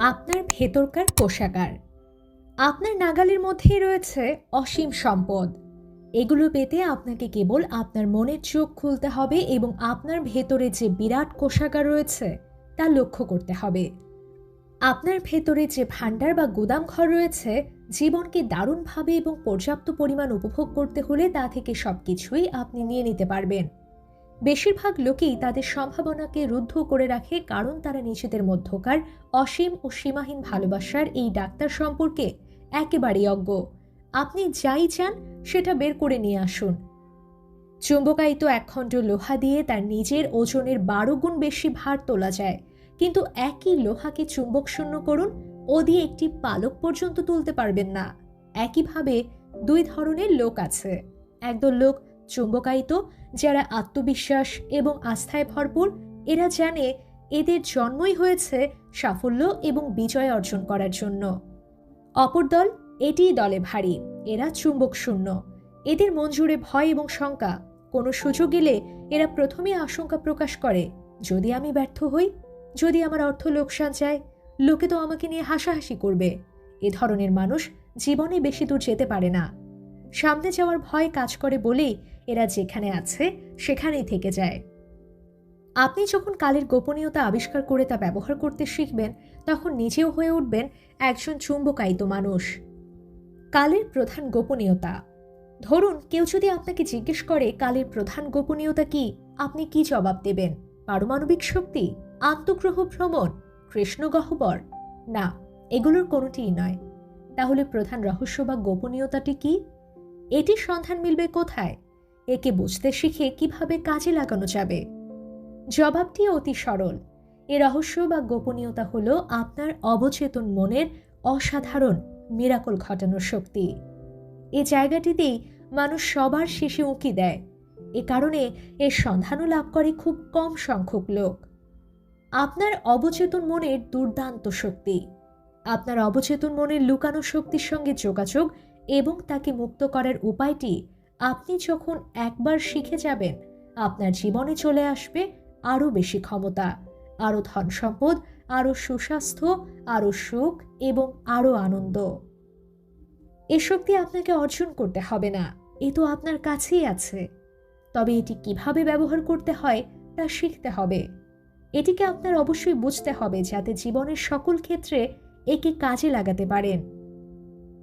আপনার ভেতরকার কোষাগার। আপনার নাগালের মধ্যেই রয়েছে অসীম সম্পদ। এগুলো পেতে আপনাকে কেবল আপনার মনের চোখ খুলতে হবে এবং আপনার ভেতরে যে বিরাট কোষাগার রয়েছে তা লক্ষ্য করতে হবে। আপনার ভেতরে যে ভাণ্ডার বা গুদামঘর রয়েছে, জীবনকে দারুণভাবে এবং পর্যাপ্ত পরিমাণ উপভোগ করতে হলে তা থেকে সবকিছুই আপনি নিয়ে নিতে পারবেন। বেশিরভাগ লোকেই তাদের সম্ভাবনাকে রুদ্ধ করে রাখে, কারণ তারা নিজেদের মধ্যকার অসীম ও সীমাহীন ভালোবাসার এই ডাক্তার সম্পর্কে একেবারেই অজ্ঞ। আপনি যাই চান সেটা বের করে নিয়ে আসুন। চুম্বকায়িত একখণ্ড লোহা দিয়ে তার নিজের ওজনের 12 গুণ বেশি ভার তোলা যায়, কিন্তু একই লোহাকে চুম্বক শূন্য করুন, ও দিয়ে একটি পালক পর্যন্ত তুলতে পারবেন না। একইভাবে দুই ধরনের লোক আছে। একদল লোক চুম্বকায়িত, যারা আত্মবিশ্বাস এবং আস্থায় ভরপুর। এরা জানে এদের জন্মই হয়েছে সাফল্য এবং বিজয় অর্জন করার জন্য। অপর দল এটিই দলে ভারী, এরা চুম্বক শূন্য। এদের মন জুড়ে ভয় এবং শঙ্কা। কোনো সুযোগ এলে এরা প্রথমে আশঙ্কা প্রকাশ করে, যদি আমি ব্যর্থ হই, যদি আমার অর্থ লোকসান যায়, লোকে তো আমাকে নিয়ে হাসাহাসি করবে। এ ধরনের মানুষ জীবনে বেশি দূর যেতে পারে না। সামনে যাওয়ার ভয় কাজ করে বলেই এরা যেখানে আছে সেখানেই থেকে যায়। আপনি যখন কালের গোপনীয়তা আবিষ্কার করে তা ব্যবহার করতে শিখবেন, তখন নিজেও হয়ে উঠবেন একজন চুম্বকায়িত মানুষ। কালের প্রধান গোপনীয়তা। ধরুন কেউ যদি আপনাকে জিজ্ঞেস করে কালের প্রধান গোপনীয়তা কি, আপনি কি জবাব দেবেন? পারমাণবিক শক্তি, আন্তঃগ্রহ ভ্রমণ, কৃষ্ণ গহ্বর? না, এগুলোর কোনোটিই নয়। তাহলে প্রধান রহস্য বা গোপনীয়তাটি কি? এটির সন্ধান মিলবে কোথায়? একে বুঝতে শিখে কিভাবে কাজে লাগানো যাবে? জবাবটি অতি সরল। এ রহস্য বা গোপনীয়তা হলো আপনার অবচেতন মনের অসাধারণ মিরাকল ঘটানোর শক্তি। এ জায়গাটিতেই মানুষ সবার শেষে উঁকি দেয়। এ কারণে এর সন্ধানও লাভ করে খুব কম সংখ্যক লোক। আপনার অবচেতন মনের দুর্দান্ত শক্তি। আপনার অবচেতন মনের লুকানো শক্তির সঙ্গে যোগাযোগ এবং তাকে মুক্ত করার উপায়টি আপনি যখন একবার শিখে যাবেন, আপনার জীবনে চলে আসবে আরও বেশি ক্ষমতা, আরও ধন সম্পদ, আরও সুস্বাস্থ্য, আরও সুখ এবং আরও আনন্দ। এ শক্তি আপনাকে অর্জন করতে হবে না, এ তো আপনার কাছেই আছে। তবে এটি কিভাবে ব্যবহার করতে হয় তা শিখতে হবে। এটিকে আপনার অবশ্যই বুঝতে হবে, যাতে জীবনের সকল ক্ষেত্রে একে কাজে লাগাতে পারেন।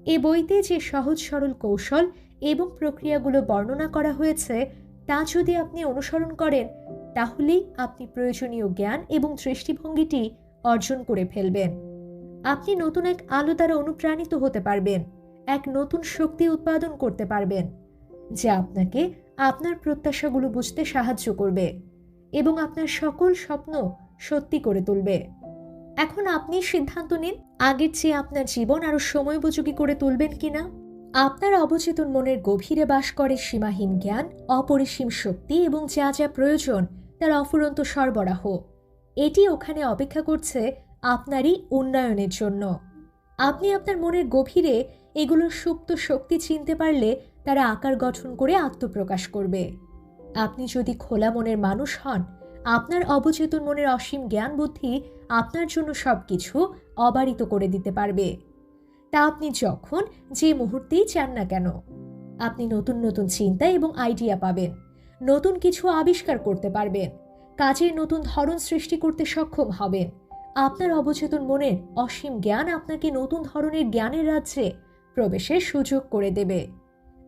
এ বইতে যে সহজ সরল কৌশল এবং প্রক্রিয়াগুলো বর্ণনা করা হয়েছে, তা যদি আপনি অনুসরণ করেন, তাহলেই আপনি প্রয়োজনীয় জ্ঞান এবং দৃষ্টিভঙ্গিটি অর্জন করে ফেলবেন। আপনি নতুন এক আলো দ্বারা অনুপ্রাণিত হতে পারবেন, এক নতুন শক্তি উৎপাদন করতে পারবেন, যা আপনাকে আপনার প্রত্যাশাগুলো বুঝতে সাহায্য করবে এবং আপনার সকল স্বপ্ন সত্যি করে তুলবে। এখন আপনি সিদ্ধান্ত নিন, আগের চেয়ে আপনার জীবন আরো সময়োপযোগী করে তুলবেন কিনা। আপনার অবচেতন মনের গভীরে বাস করে সীমাহীন জ্ঞান, অপরিসীম শক্তি এবং যা যা প্রয়োজন তার অফুরন্ত সরবরাহ। এটি ওখানে অপেক্ষা করছে আপনারই উন্নয়নের জন্য। আপনি আপনার মনের গভীরে এগুলোর সুপ্ত শক্তি চিনতে পারলে তারা আকার গঠন করে আত্মপ্রকাশ করবে। আপনি যদি খোলা মনের মানুষ হন, আপনার অবচেতন মনের অসীম জ্ঞান বুদ্ধি আপনার জন্য সবকিছু অবারিত করে দিতে পারবে। তা আপনি যখন যে মুহূর্তেই চান না কেন। আপনি নতুন নতুন চিন্তা এবং আইডিয়া পাবেন, নতুন কিছু আবিষ্কার করতে পারবেন, কাজের নতুন ধরন সৃষ্টি করতে সক্ষম হবেন। আপনার অবচেতন মনের অসীম জ্ঞান আপনাকে নতুন ধরনের জ্ঞানের রাজ্যে প্রবেশের সুযোগ করে দেবে।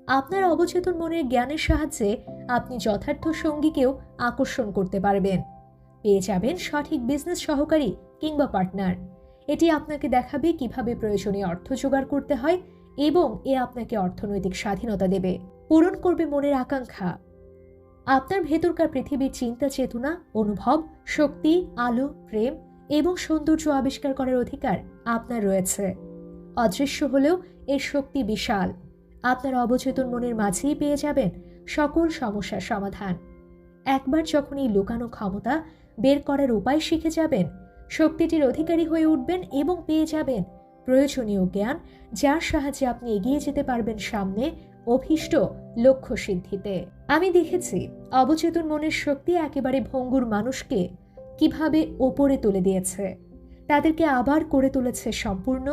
আপনার অবচেতন মনের জ্ঞানের সাহায্যে আপনি যথার্থ সঙ্গীকেও আকর্ষণ করতে পারবেন। পেয়ে যাবেন সঠিক বিজনেস সহকারী কিংবা পার্টনার। এটি আপনাকে দেখাবে কিভাবে প্রয়োজনীয় অর্থ জোগাড় করতে হয় এবং এ আপনাকে অর্থনৈতিক স্বাধীনতা দেবে, পূরণ করবে মনের আকাঙ্ক্ষা। আপনার ভেতরকার পৃথিবীর চিন্তা, চেতনা, অনুভব, শক্তি, আলো, প্রেম এবং সৌন্দর্য আবিষ্কার করার অধিকার আপনার রয়েছে। অদৃশ্য হলেও এর শক্তি বিশাল। আপনার অবচেতন মনের মাঝেই পেয়ে যাবেন সকল সমস্যার সমাধান। একবার যখন এই লুকানো ক্ষমতা বের করার উপায় শিখে যাবেন, শক্তিটির অধিকারী হয়ে উঠবেন এবং পেয়ে যাবেন প্রয়োজনীয় জ্ঞান, যার সাহায্যে আপনি এগিয়ে যেতে পারবেন সামনে অভীষ্ট লক্ষ্য সিদ্ধিতে। আমি দেখেছি অবচেতন মনের শক্তি একেবারে ভঙ্গুর মানুষকে কিভাবে ওপরে তুলে দিয়েছে। তাদেরকে আবার করে তুলেছে সম্পূর্ণ,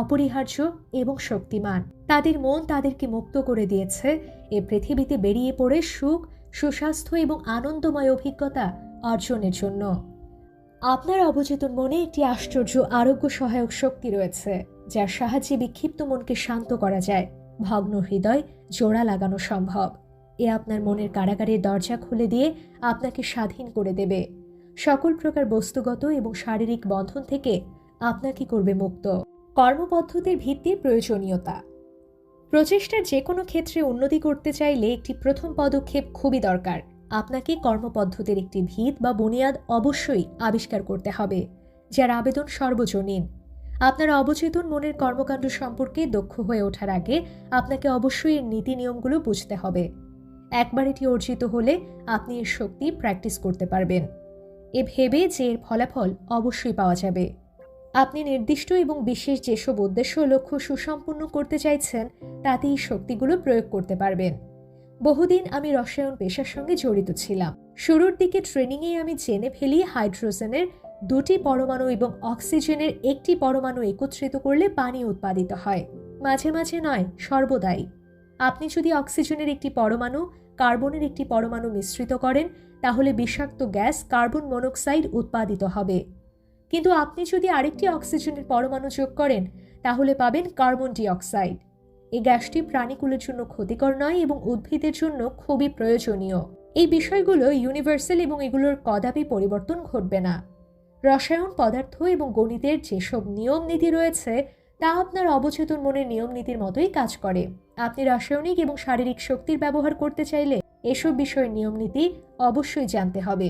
অপরিহার্য এবং শক্তিমান। তাদের মন তাদেরকে মুক্ত করে দিয়েছে এ পৃথিবীতে বেরিয়ে পড়ে সুখ, সুস্বাস্থ্য এবং আনন্দময় অভিজ্ঞতা অর্জনের জন্য। আপনার অবচেতন মনে একটি আশ্চর্য আরোগ্য সহায়ক শক্তি রয়েছে, যার সাহায্যে বিক্ষিপ্ত মনকে শান্ত করা যায়, ভগ্ন হৃদয় জোড়া লাগানো সম্ভব। এ আপনার মনের কারাগারের দরজা খুলে দিয়ে আপনাকে স্বাধীন করে দেবে, সকল প্রকার বস্তুগত এবং শারীরিক বন্ধন থেকে আপনাকে করবে মুক্ত। কর্মপদ্ধতির ভিত্তির প্রয়োজনীয়তা। প্রচেষ্টার যে কোনো ক্ষেত্রে উন্নতি করতে চাইলে একটি প্রথম পদক্ষেপ খুবই দরকার। আপনাকে কর্মপদ্ধতির একটি ভিত বা বুনিয়াদ অবশ্যই আবিষ্কার করতে হবে, যার আবেদন সর্বজনীন। আপনার অবচেতন মনের কর্মকাণ্ড সম্পর্কে দক্ষ হয়ে ওঠার আগে আপনাকে অবশ্যই এর নীতি নিয়মগুলো বুঝতে হবে। একবার এটি অর্জিত হলে আপনি এর শক্তি প্র্যাকটিস করতে পারবেন, এ ভেবে যে এর ফলাফল অবশ্যই পাওয়া যাবে। আপনি নির্দিষ্ট এবং বিশেষ যেসব উদ্দেশ্য ও লক্ষ্য সুসম্পন্ন করতে চাইছেন তাতে এই শক্তিগুলো প্রয়োগ করতে পারবেন। বহুদিন আমি রসায়ন পেশার সঙ্গে জড়িত ছিলাম। শুরুর দিকে ট্রেনিংয়ে আমি জেনে ফেলি হাইড্রোজেনের 2টি পরমাণু এবং অক্সিজেনের 1টি পরমাণু একত্রিত করলে পানি উৎপাদিত হয়। মাঝে মাঝে নয়, সর্বদাই। আপনি যদি অক্সিজেনের একটি পরমাণু কার্বনের একটি পরমাণু মিশ্রিত করেন তাহলে বিষাক্ত গ্যাস কার্বন মনোক্সাইড উৎপাদিত হবে। কিন্তু আপনি যদি আরেকটি অক্সিজেনের পরমাণু যোগ করেন তাহলে পাবেন কার্বন ডাইঅক্সাইড। এই গ্যাসটি প্রাণীকুলের জন্য ক্ষতিকর নয় এবং উদ্ভিদের জন্য খুবই প্রয়োজনীয়। এই বিষয়গুলো ইউনিভার্সাল এবং এগুলোর কদাপি পরিবর্তন ঘটবে না। রসায়ন, পদার্থ এবং গণিতের যেসব নিয়ম নীতি রয়েছে তা আপনার অবচেতন মনের নিয়ম নীতির মতোই কাজ করে। আপনি রাসায়নিক এবং শারীরিক শক্তির ব্যবহার করতে চাইলে এসব বিষয়ের নিয়ম নীতি অবশ্যই জানতে হবে।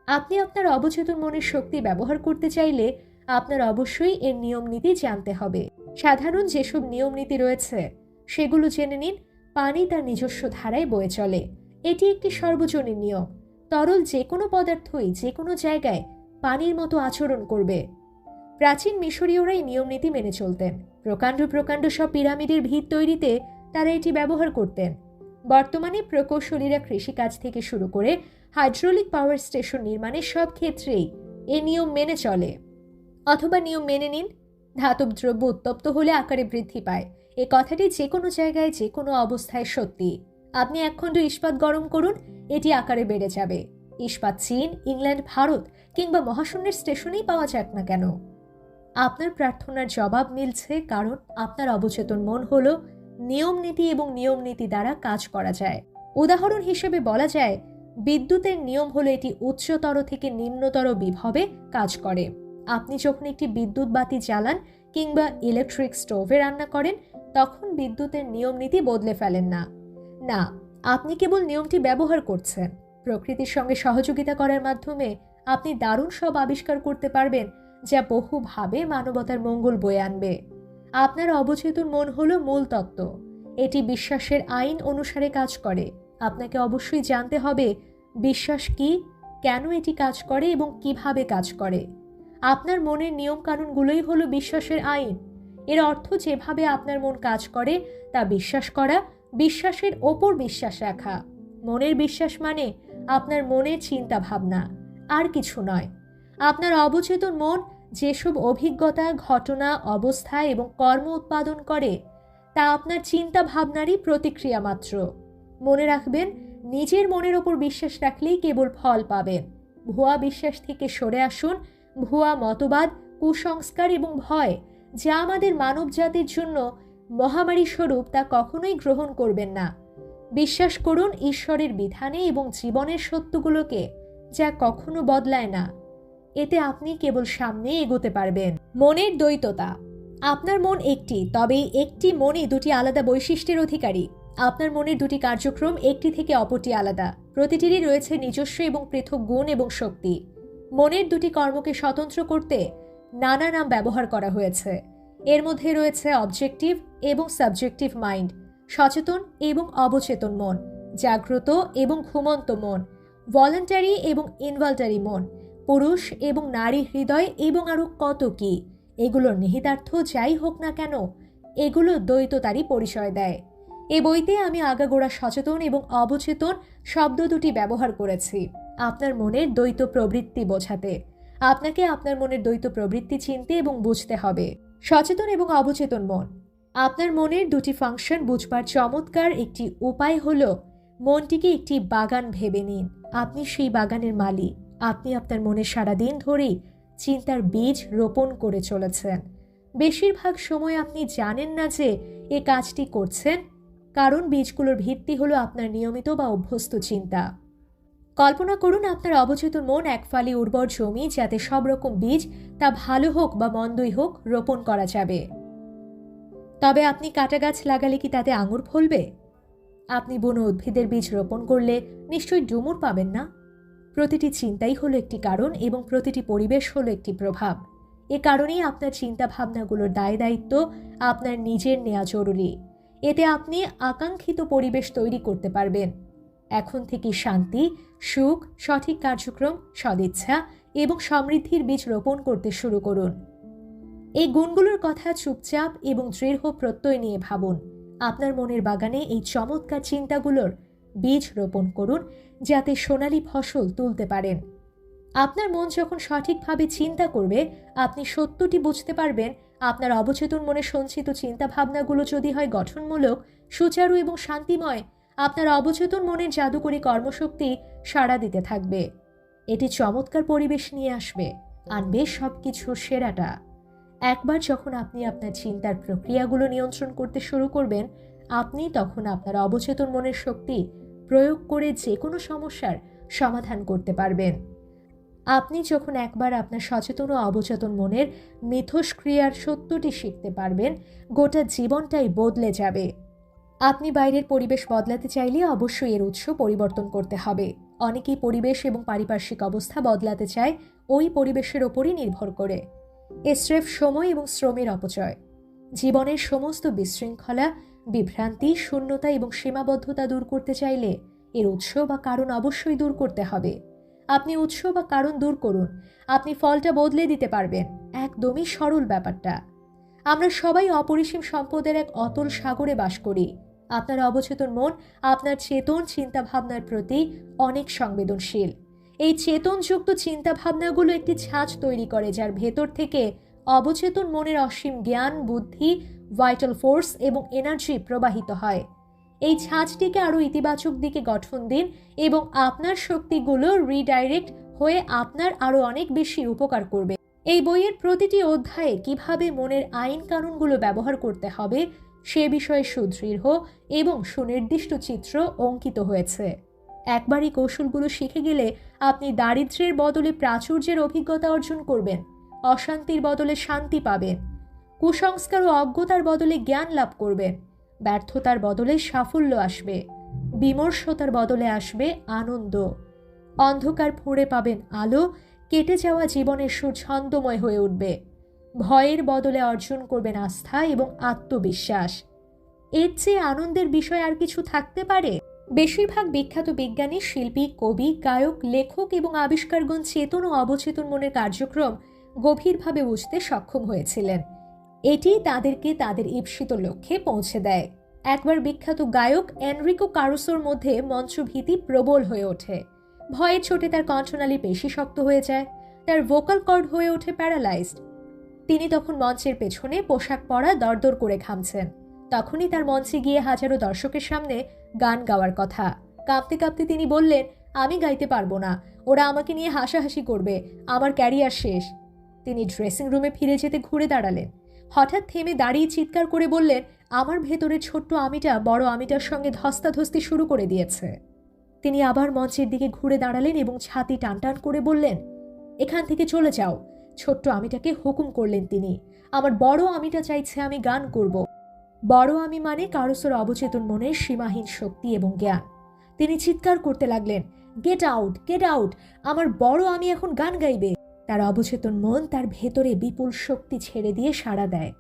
আপনি আপনার অবচেতন মনের শক্তি ব্যবহার করতে চাইলে আপনার অবশ্যই এর নিয়ম নীতি জানতে হবে। সাধারণ যেসব নিয়ম নীতি রয়েছে সেগুলো জেনে নিন। পানি তার নিজস্ব ধারায় বয়ে চলে, এটি একটি সর্বজনীন নিয়ম। তরল যে কোনো পদার্থই যে কোনো জায়গায় পানির মতো আচরণ করবে। প্রাচীন মিশরীয়রা এই নিয়ম নীতি মেনে চলতেন। প্রকাণ্ড প্রকাণ্ড সব পিরামিডের ভিত তৈরিতে তারা এটি ব্যবহার করতেন। বর্তমানে প্রকৌশলীরা কৃষিকাজ থেকে শুরু করে হাইড্রোলিক পাওয়ার স্টেশন নির্মাণের সব ক্ষেত্রেই এ নিয়ম মেনে চলে। অথবা নিয়ম মেনে নিন, ধাতব দ্রব্য উত্তপ্ত হলে আকারে বৃদ্ধি পায়। এ কথাটি যে কোনো জায়গায় যে কোনো অবস্থায় সত্যি। আপনি 1 খণ্ড ইস্পাত গরম করুন, এটি আকারে বেড়ে যাবে। ইস্পাত চীন, ইংল্যান্ড, ভারত কিংবা মহাশূন্যের স্টেশনেই পাওয়া যাক না কেন, আপনার প্রার্থনার জবাব মিলছে, কারণ আপনার অবচেতন মন হলো নিয়ম নীতি এবং নিয়ম নীতি দ্বারা কাজ করা যায়। উদাহরণ হিসেবে বলা যায়, বিদ্যুতের নিয়ম হলো এটি উচ্চতর থেকে নিম্নতর বিভবে কাজ করে। আপনি যখন একটি বিদ্যুৎ বাতি জ্বালান কিংবা ইলেকট্রিক স্টোভে রান্না করেন তখন বিদ্যুতের নিয়ম নীতি বদলে ফেলেন না। না, আপনি কেবল নিয়মটি ব্যবহার করছেন। প্রকৃতির সঙ্গে সহযোগিতা করার মাধ্যমে আপনি দারুণ সব আবিষ্কার করতে পারবেন যা বহুভাবে মানবতার মঙ্গল বয়ে আনবে। আপনার অবচেতন মন হলো মূল তত্ত্ব। এটি বিশ্বাসের আইন অনুসারে কাজ করে। আপনাকে অবশ্যই জানতে হবে বিশ্বাস কি, কেন এটি কাজ করে এবং কিভাবে কাজ করে। আপনার মনের নিয়ম কানুনগুলোই হলো বিশ্বাসের আইন। এর অর্থ যেভাবে আপনার মন কাজ করে তা বিশ্বাস করা, বিশ্বাসের ওপর বিশ্বাস রাখা। মনের বিশ্বাস মানে আপনার মনের চিন্তা ভাবনা, আর কিছু নয়। আপনার অবচেতন মন যেসব অভিজ্ঞতা, ঘটনা, অবস্থা এবং কর্ম উৎপাদন করে তা আপনার চিন্তা ভাবনারই প্রতিক্রিয়া মাত্র। মনে রাখবেন, নিজের মনের ওপর বিশ্বাস রাখলেই কেবল ফল পাবেন। ভুয়া বিশ্বাস থেকে সরে আসুন। ভুয়া মতবাদ, কুসংস্কার এবং ভয় যা আমাদের মানব জাতির জন্য মহামারী স্বরূপ তা কখনোই গ্রহণ করবেন না। বিশ্বাস করুন ঈশ্বরের বিধানে এবং জীবনের সত্যগুলোকে, যা কখনো বদলায় না। এতে আপনি কেবল সামনে এগোতে পারবেন। মনের দ্বৈততা। আপনার মন একটি, তবে একটি মনই দুটি আলাদা বৈশিষ্ট্যের অধিকারী। আপনার মনের দুটি কার্যক্রম একটি থেকে অপরটি আলাদা। প্রতিটিরই রয়েছে নিজস্ব এবং পৃথক গুণ এবং শক্তি। মনের দুটি কর্মকে স্বতন্ত্র করতে নানা নাম ব্যবহার করা হয়েছে। এর মধ্যে রয়েছে অবজেক্টিভ এবং সাবজেক্টিভ মাইন্ড, সচেতন এবং অবচেতন মন, জাগ্রত এবং ঘুমন্ত মন, ভলান্টারি এবং ইনভলন্টারি মন, পুরুষ এবং নারী হৃদয় এবং আরও কত কি। এগুলোর নিহিতার্থ যাই হোক না কেন, এগুলো দ্বৈততারই পরিচয় দেয়। এ বইতে আমি আগাগোড়া সচেতন এবং অবচেতন শব্দ দুটি ব্যবহার করেছি আপনার মনের দ্বৈত প্রবৃত্তি বোঝাতে। আপনাকে আপনার মনের দ্বৈত প্রবৃত্তি চিনতে এবং বুঝতে হবে। সচেতন এবং অবচেতন মন। আপনার মনের দুটি ফাংশন বুঝবার চমৎকার একটি উপায় হলো মনটিকে একটি বাগান ভেবে নিন। আপনি সেই বাগানের মালি। আপনি আপনার মনে সারাদিন ধরেই চিন্তার বীজ রোপণ করে চলেছেন। বেশিরভাগ সময় আপনি জানেন না যে এ কাজটি করছেন, কারণ বীজগুলোর ভিত্তি হলো আপনার নিয়মিত বা অভ্যস্ত চিন্তা। কল্পনা করুন আপনার অবচেতন মন এক ফালি উর্বর জমি, যাতে সব রকম বীজ, তা ভালো হোক বা মন্দই হোক, রোপণ করা যাবে। তবে আপনি কাঁটা গাছ লাগালে কি তাতে আঙুর ফলবে? আপনি বন উদ্ভিদের বীজ রোপণ করলে নিশ্চয়ই ডুমুর পাবেন না। প্রতিটি চিন্তাই হলো একটি কারণ এবং প্রতিটি পরিবেশ হলো একটি প্রভাব। এ কারণেই আপনার চিন্তা ভাবনাগুলোর দায় দায়িত্ব আপনার নিজের নেওয়া জরুরি। এতে আপনি আকাঙ্ক্ষিত পরিবেশ তৈরি করতে পারবেন। এখন থেকে শান্তি, সুখ, সঠিক কার্যক্রম, সদিচ্ছা এবং সমৃদ্ধির বীজ রোপণ করতে শুরু করুন। এই গুণগুলোর কথা চুপচাপ এবং দৃঢ় প্রত্যয় নিয়ে ভাবুন। আপনার মনের বাগানে এই চমৎকার চিন্তাগুলোর বীজ রোপণ করুন, যাতে সোনালী ফসল তুলতে পারেন। আপনার মন যখন সঠিকভাবে চিন্তা করবে, আপনি সত্যটি বুঝতে পারবেন। আপনার অবচেতন মনে সঞ্চিত চিন্তা ভাবনাগুলো যদি হয় গঠনমূলক, সুচারু এবং শান্তিময়, আপনার অবচেতন মনের জাদুকরী কর্মশক্তি সাড়া দিতে থাকবে। এটি চমৎকার পরিবেশ নিয়ে আসবে, আনবে সবকিছুর সেরাটা। একবার যখন আপনি আপনার চিন্তার প্রক্রিয়াগুলো নিয়ন্ত্রণ করতে শুরু করবেন, আপনি তখন আপনার অবচেতন মনের শক্তি প্রয়োগ করে যে কোনো সমস্যার সমাধান করতে পারবেন। আপনি যখন একবার আপনার সচেতন ও অবচেতন মনের মিথস্ক্রিয়ার সত্যটি শিখতে পারবেন, গোটা জীবনটাই বদলে যাবে। আপনি বাইরের পরিবেশ বদলাতে চাইলে অবশ্যই এর উৎস পরিবর্তন করতে হবে। অনেকেই পরিবেশ এবং পারিপার্শ্বিক অবস্থা বদলাতে চায় ওই পরিবেশের ওপরই নির্ভর করে। এ স্রেফ সময় এবং শ্রমের অপচয়। জীবনের সমস্ত বিশৃঙ্খলা, বিভ্রান্তি, শূন্যতা এবং সীমাবদ্ধতা দূর করতে চাইলে এর উৎস বা কারণ অবশ্যই দূর করতে হবে। আপনি উৎস বা কারণ দূর করুন, আপনি ফলটা বদলে দিতে পারবেন। একদমই সরল ব্যাপারটা। আমরা সবাই অপরিসীম সম্পদের এক অতল সাগরে বাস করি। আপনার অবচেতন মন আপনার চেতন চিন্তা ভাবনার প্রতি অনেক সংবেদনশীল। এই চেতনযুক্ত চিন্তা ভাবনাগুলো একটি ছাঁচ তৈরি করে, যার ভেতর থেকে অবচেতন মনের অসীম জ্ঞান, বুদ্ধি, ভাইটাল ফোর্স এবং এনার্জি প্রবাহিত হয়। এই ছাঁচটিকে আরও ইতিবাচক দিকে গঠন দিন এবং আপনার শক্তিগুলো রিডাইরেক্ট হয়ে আপনার আরও অনেক বেশি উপকার করবে। এই বইয়ের প্রতিটি অধ্যায়ে কিভাবে মনের আইন কানুনগুলো ব্যবহার করতে হবে সে বিষয়ে সুদৃঢ় এবং সুনির্দিষ্ট চিত্র অঙ্কিত হয়েছে। একবার এই কৌশলগুলো শিখে গেলে আপনি দারিদ্র্যের বদলে প্রাচুর্যের অভিজ্ঞতা অর্জন করবেন, অশান্তির বদলে শান্তি পাবেন, কুসংস্কার ও অজ্ঞতার বদলে জ্ঞান লাভ করবেন, ব্যর্থতার বদলে সাফল্য আসবে, বিমর্ষতার বদলে আসবে আনন্দ, অন্ধকার ফুঁড়ে পাবেন আলো, কেটে যাওয়া জীবনের সুর ছন্দময় হয়ে উঠবে, ভয়ের বদলে অর্জন করবেন আস্থা এবং আত্মবিশ্বাস। এর চেয়ে আনন্দের বিষয় আর কিছু থাকতে পারে? বেশিরভাগ বিখ্যাত বিজ্ঞানী, শিল্পী, কবি, গায়ক, লেখক এবং আবিষ্কারগণ চেতন ও অবচেতন মনের কার্যক্রম গভীরভাবে বুঝতে সক্ষম হয়েছিলেন। এটি তাদেরকে তাদের ঈপ্সিত লক্ষ্যে পৌঁছে দেয়। একবার বিখ্যাত গায়ক এনরিকো কারুসোর মধ্যে মঞ্চভীতি প্রবল হয়ে ওঠে। ভয়ের চোটে তার কণ্ঠনালী পেশি শক্ত হয়ে যায়, তার ভোকাল কর্ড হয়ে ওঠে প্যারালাইজড। তিনি তখন মঞ্চের পেছনে পোশাক পরা দরদর করে ঘামছেন। তখনই তার মঞ্চে গিয়ে হাজারো দর্শকের সামনে গান গাওয়ার কথা। কাঁপতে কাঁপতে তিনি বললেন, আমি গাইতে পারবো না, ওরা আমাকে নিয়ে হাসাহাসি করবে, আমার ক্যারিয়ার শেষ। তিনি ড্রেসিং রুমে ফিরে যেতে ঘুরে দাঁড়ালেন। হঠাৎ থেমে দাঁড়িয়ে চিৎকার করে বললেন, আমার ভেতরের ছোট্ট আমিটা বড় আমিটার সঙ্গে ধস্তাধস্তি শুরু করে দিয়েছে। তিনি আবার মঞ্চের দিকে ঘুরে দাঁড়ালেন এবং ছাতি টানটান করে বললেন, এখান থেকে চলে যাও। ছোট্ট আমিটাকে হুকুম করলেন তিনি। আমার বড় আমিটা চাইছে আমি গান করব। বড় আমি মানে কারুসোর অবচেতন মনের সীমাহীন শক্তি এবং জ্ঞান। তিনি চিৎকার করতে লাগলেন, গেট আউট, গেট আউট, আমার বড় আমি এখন গান গাইবে। তার অবচেতন মন তার ভেতরে বিপুল শক্তি ছেড়ে দিয়ে সাড়া দেয়।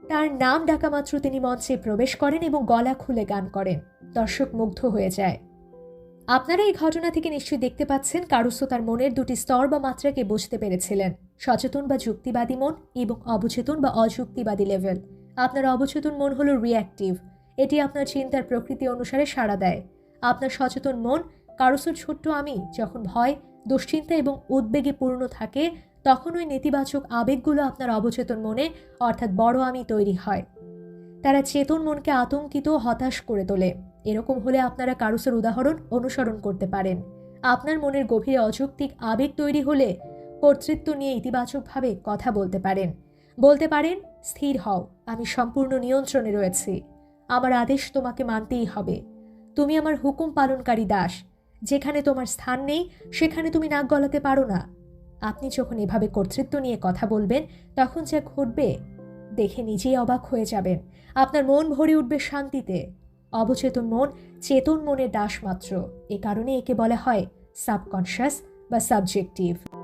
তার নাম ডাকা মাত্র তিনি মঞ্চে প্রবেশ করেন এবং গলা খুলে গান করেন। দর্শক মুগ্ধ হয়ে যায়। আপনারা এই ঘটনা থেকে নিশ্চয়ই দেখতে পাচ্ছেন কারুসো তার মনের দুটি স্তর বা মাত্রাকে বুঝতে পেরেছিলেন, সচেতন বা যুক্তিবাদী মন এবং অবচেতন বা অযুক্তিবাদী লেভেল। আপনার অবচেতন মন হলো রিঅ্যাক্টিভ। এটি আপনার চিন্তার প্রকৃতি অনুসারে সাড়া দেয়। আপনার সচেতন মন, কারুসোর ছোট্ট আমি, যখন ভয়, দুশ্চিন্তা এবং উদ্বেগে পূর্ণ থাকে, তখন ওই নেতিবাচক আবেগগুলো আপনার অবচেতন মনে অর্থাৎ বড় আমি তৈরি হয়। তারা চেতন মনকে আতঙ্কিত ও হতাশ করে তোলে। এরকম হলে আপনারা কারুসের উদাহরণ অনুসরণ করতে পারেন। আপনার মনের গভীরে অযৌক্তিক আবেগ তৈরি হলে কর্তৃত্ব নিয়ে ইতিবাচকভাবে কথা বলতে পারেন, স্থির হও, আমি সম্পূর্ণ নিয়ন্ত্রণে রয়েছি, আমার আদেশ তোমাকে মানতেই হবে, তুমি আমার হুকুম পালনকারী দাস, যেখানে তোমার স্থান নেই সেখানে তুমি নাক গলাতে পারো না। আপনি যখন এভাবে কর্তৃত্ব নিয়ে কথা বলবেন, তখন যা ঘটবে দেখে নিজেই অবাক হয়ে যাবেন। আপনার মন ভরে উঠবে শান্তিতে। অবচেতন মন চেতন মনের দাস মাত্র। এ কারণে একে বলা হয় সাবকনশাস বা সাবজেক্টিভ।